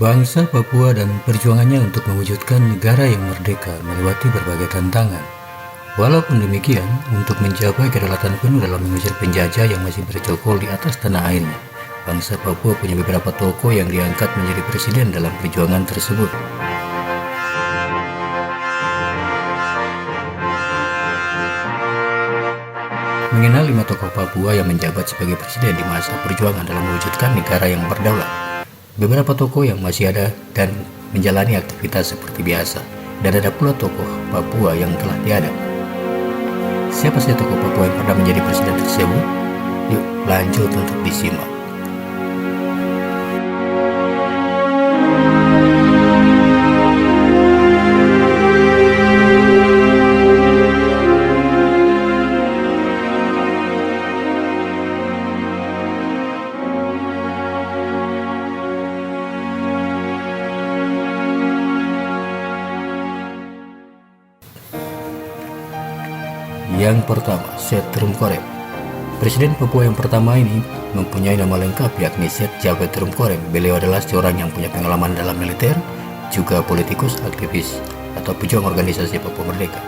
Bangsa Papua dan perjuangannya untuk mewujudkan negara yang merdeka melewati berbagai tantangan. Walaupun demikian, untuk mencapai kedaulatan penuh dalam mengusir penjajah yang masih bercokol di atas tanah airnya, bangsa Papua punya beberapa tokoh yang diangkat menjadi presiden dalam perjuangan tersebut. Mengenal 5 tokoh Papua yang menjabat sebagai presiden di masa perjuangan dalam mewujudkan negara yang berdaulat. Beberapa tokoh yang masih ada dan menjalani aktivitas seperti biasa, dan ada pula tokoh Papua yang telah tiada. Siapa saja tokoh Papua yang pernah menjadi presiden tersebut? Yuk lanjut untuk disimak. Yang pertama, Setrum Korem. Presiden Papua yang pertama ini mempunyai nama lengkap yakni Set Javetrum Korem. Beliau adalah seorang yang punya pengalaman dalam militer, juga politikus, aktivis, atau pejuang organisasi Papua Merdeka.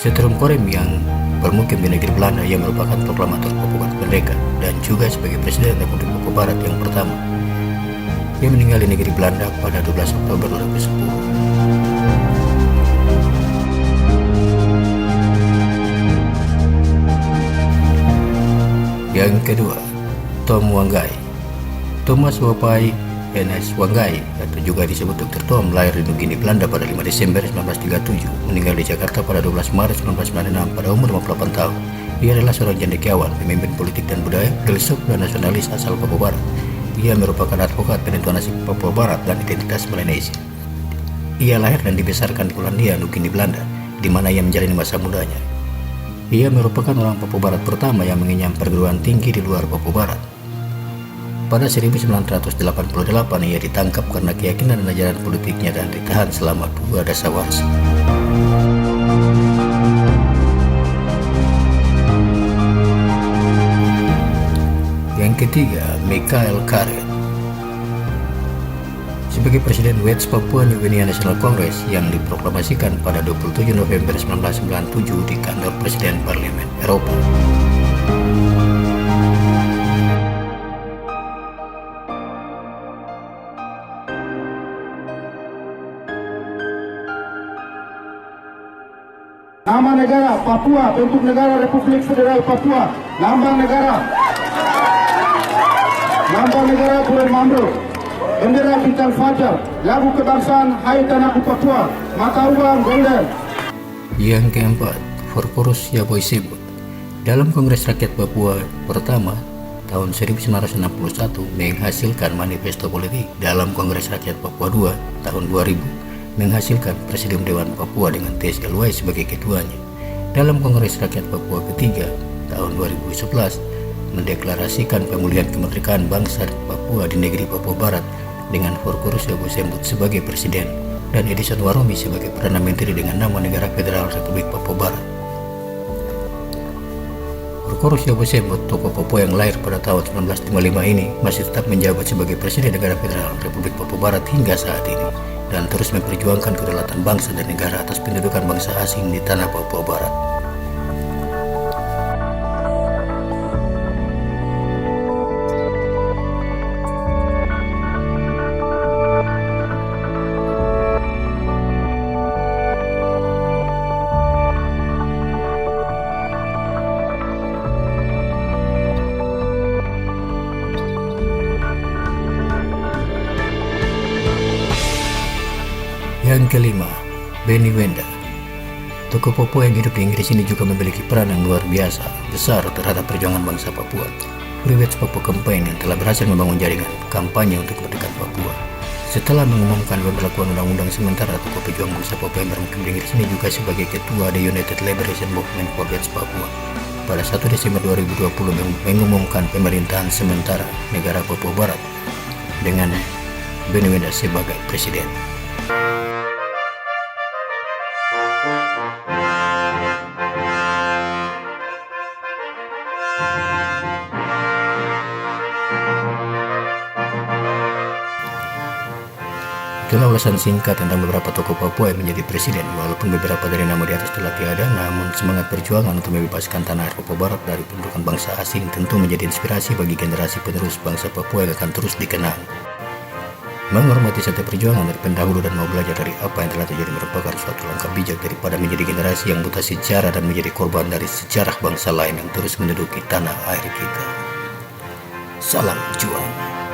Setrum Korem yang bermukim di negeri Belanda, yang merupakan proklamator Papua Barat Merdeka dan juga sebagai Presiden Republik Papua Barat yang pertama. Ia meninggal di negeri Belanda pada 12 Oktober 2010. Yang kedua, Tom Wanggai. Thomas Wapai N.S. Wanggai, atau juga disebut Dr. Tom, lahir di Nugini, Belanda pada 5 Desember 1937, meninggal di Jakarta pada 12 Maret 1996 pada umur 58 tahun. Ia adalah seorang cendekiawan, pemimpin politik dan budaya, filsuf dan nasionalis asal Papua Barat. Ia merupakan advokat penentuan nasib Papua Barat dan identitas Melanesia. Ia lahir dan dibesarkan di Polandia, Nugini, Belanda, di mana ia menjalani masa mudanya. Ia merupakan orang Papua Barat pertama yang mengenyam perguruan tinggi di luar Papua Barat. Pada 1988 ia ditangkap karena keyakinan dan ajaran politiknya dan ditahan selama 2 dasawarsa. Yang ketiga, Mikhail Karet. Sebagai Presiden West Papua New Guinea National Congress yang diproklamasikan pada 27 November 1997 di kantor Presiden Parlemen Eropa. Nama negara Papua, bentuk negara Republik Federal Papua, lambang negara Bulan Mambruk, bendera bintang fajar, lagu kebangsaan Hai Tanahku Papua, mata uang golden. Yang keempat, Forkorus Yaboi Sebut. Dalam Kongres Rakyat Papua pertama tahun 1961 menghasilkan manifesto politik. Dalam Kongres Rakyat Papua II tahun 2000 menghasilkan Presidium Dewan Papua dengan TSLY sebagai ketuanya. Dalam Kongres Rakyat Papua ketiga tahun 2011 mendeklarasikan pemulihan kemerdekaan bangsa Papua di negeri Papua Barat dengan Forkorus Yaboi Sebut sebagai presiden dan Edison Waromi sebagai Perdana Menteri dengan nama Negara Federal Republik Papua Barat. Forkorus Yaboi Sebut, tokoh Papua yang lahir pada tahun 1955 ini, masih tetap menjabat sebagai Presiden Negara Federal Republik Papua Barat hingga saat ini dan terus memperjuangkan kedaulatan bangsa dan negara atas pendudukan bangsa asing di tanah Papua Barat. Yang kelima, Benny Wenda. Tokoh Papua yang hidup di Inggris ini juga memiliki peran yang luar biasa besar terhadap perjuangan bangsa Papua. Free West Papua Campaign yang telah berhasil membangun jaringan kampanye untuk kemerdekaan Papua. Setelah mengumumkan pemberlakuan undang-undang sementara, tokoh pejuang bangsa Papua yang bermukim di Inggris ini juga sebagai ketua The United Liberation Movement for West Papua. Pada 1 Desember 2020 mengumumkan pemerintahan sementara negara Papua Barat dengan Benny Wenda sebagai presiden. Itulah ulasan singkat tentang beberapa tokoh Papua yang menjadi presiden. Walaupun beberapa dari nama di atas telah tiada, namun semangat perjuangan untuk membebaskan tanah air Papua Barat dari pendudukan bangsa asing tentu menjadi inspirasi bagi generasi penerus bangsa Papua yang akan terus dikenang. Menghormati setiap perjuangan dari pendahulu dan mau belajar dari apa yang telah terjadi merupakan suatu langkah bijak daripada menjadi generasi yang buta sejarah dan menjadi korban dari sejarah bangsa lain yang terus menduduki tanah air kita. Salam juang.